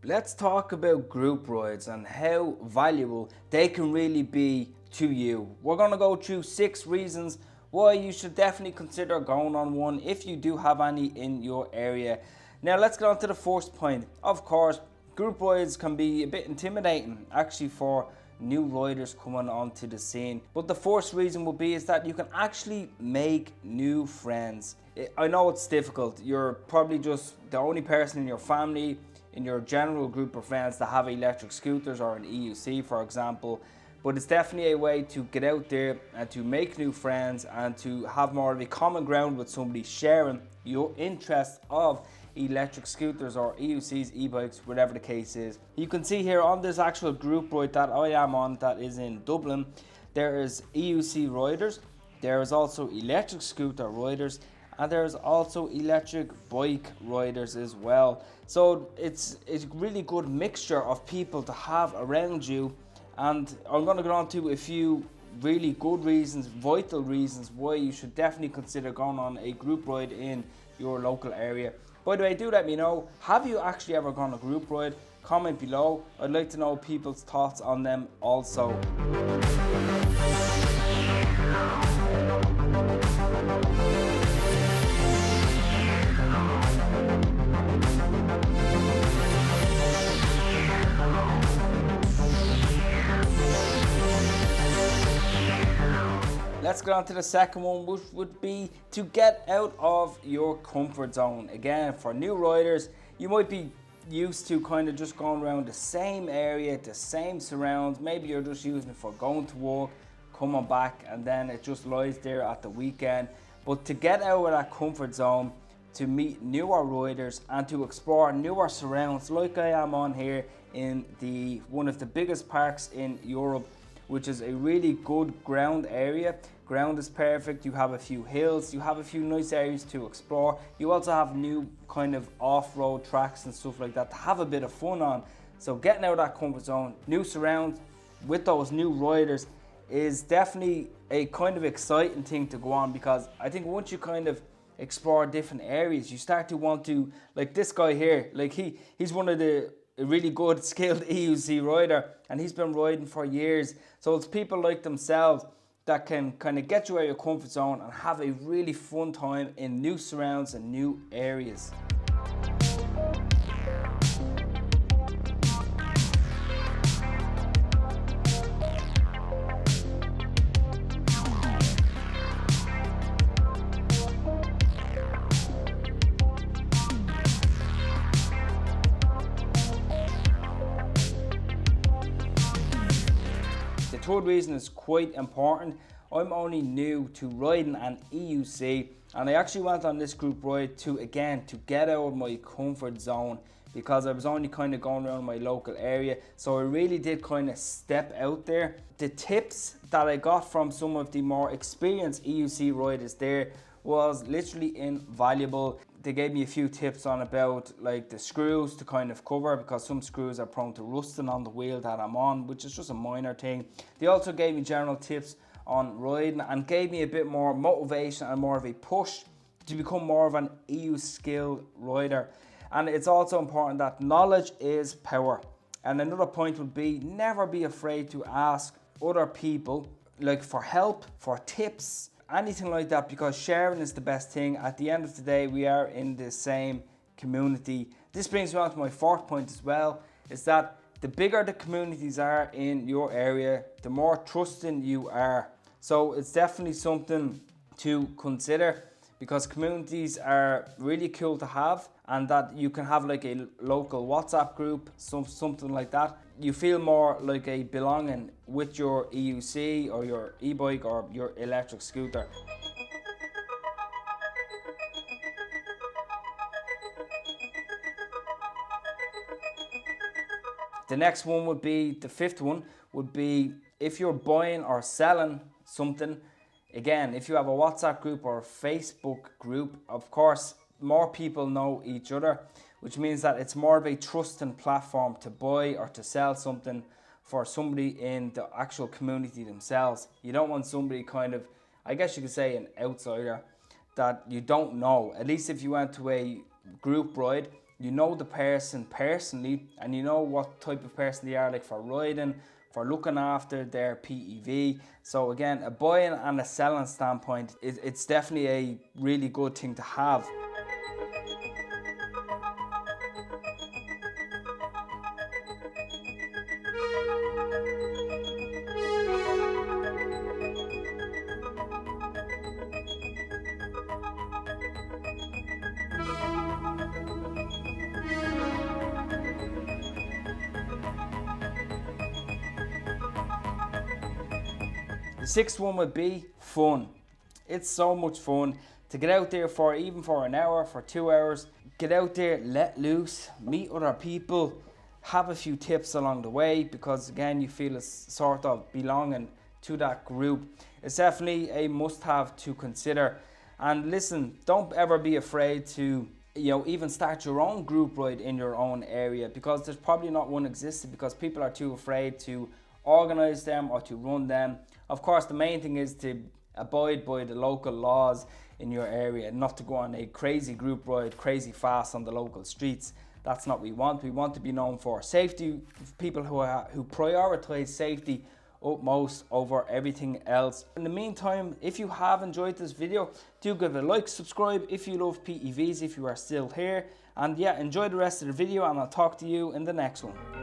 Let's talk about group rides and how valuable they can really be to you. We're going to go through 6 reasons why you should definitely consider going on one if you do have any in your area. Now let's get on to the first point. Of course, group rides can be a bit intimidating actually for new riders coming onto the scene. But the first reason will be is that you can actually make new friends. I know it's difficult. You're probably just the only person in your family, in your general group of friends that have electric scooters or an EUC, for example. But it's definitely a way to get out there and to make new friends and to have more of a common ground with somebody sharing your interest of electric scooters or EUCs, e-bikes, whatever the case is. You can see here on this actual group ride that I am on, that is in Dublin, there is EUC riders, there is also electric scooter riders, and there's also electric bike riders as well. So it's a really good mixture of people to have around you, and I'm going to get on to a few really good reasons, vital reasons why you should definitely consider going on a group ride in your local area. By the way, do let me know, have you actually ever gone on a group ride? Comment below. I'd like to know people's thoughts on them also. Let's get on to the second one, which would be to get out of your comfort zone. Again, for new riders, you might be used to kind of just going around the same area, the same surrounds. Maybe you're just using it for going to work, coming back, and then it just lies there at the weekend. But to get out of that comfort zone, to meet newer riders and to explore newer surrounds, like I am on here in one of the biggest parks in Europe, which is a really good ground area. Ground is perfect, you have a few hills, you have a few nice areas to explore. You also have new kind of off-road tracks and stuff like that to have a bit of fun on. So getting out of that comfort zone, new surrounds with those new riders is definitely a kind of exciting thing to go on, because I think once you kind of explore different areas, you start to want to, like this guy here, like he's one of the a really good skilled EUC rider, and he's been riding for years. So it's people like themselves that can kind of get you out of your comfort zone and have a really fun time in new surrounds and new areas. The third reason is quite important. I'm only new to riding an EUC, and I actually went on this group ride to get out of my comfort zone, because I was only kind of going around my local area. So I really did kind of step out there. The tips that I got from some of the more experienced EUC riders there was literally invaluable. They gave me a few tips on about like the screws to kind of cover, because some screws are prone to rusting on the wheel that I'm on, which is just a minor thing. They also gave me general tips on riding and gave me a bit more motivation and more of a push to become more of an EU skilled rider. And it's also important that knowledge is power. And another point would be, never be afraid to ask other people like for help, for tips, anything like that, because sharing is the best thing. At the end of the day, we are in the same community. This brings me on to my fourth point as well, is that the bigger the communities are in your area, the more trusting you are. So it's definitely something to consider, because communities are really cool to have, and that you can have like a local WhatsApp group, something like that. You feel more like a belonging with your EUC or your e-bike or your electric scooter. The next one would be, the fifth one would be, if you're buying or selling something, again, if you have a WhatsApp group or a Facebook group, of course, more people know each other, which means that it's more of a trusting platform to buy or to sell something for somebody in the actual community themselves. You don't want somebody kind of, I guess you could say, an outsider that you don't know. At least if you went to a group ride, you know the person personally, and you know what type of person they are, like for riding, for looking after their PEV. So again, a buying and a selling standpoint, it's definitely a really good thing to have. The sixth one would be fun. It's so much fun to get out there for even for an hour, for 2 hours. Get out there, let loose, meet other people, have a few tips along the way, because again, you feel a sort of belonging to that group. It's definitely a must-have to consider. And listen, don't ever be afraid to even start your own group ride in your own area, because there's probably not one existing, because people are too afraid to organize them or to run them. Of course, the main thing is to abide by the local laws in your area, not to go on a crazy group ride, crazy fast on the local streets. That's not what we want. We want to be known for safety, people who prioritize safety utmost over everything else. In the meantime, if you have enjoyed this video, do give it a like, subscribe if you love PEVs, if you are still here, and yeah, enjoy the rest of the video, and I'll talk to you in the next one.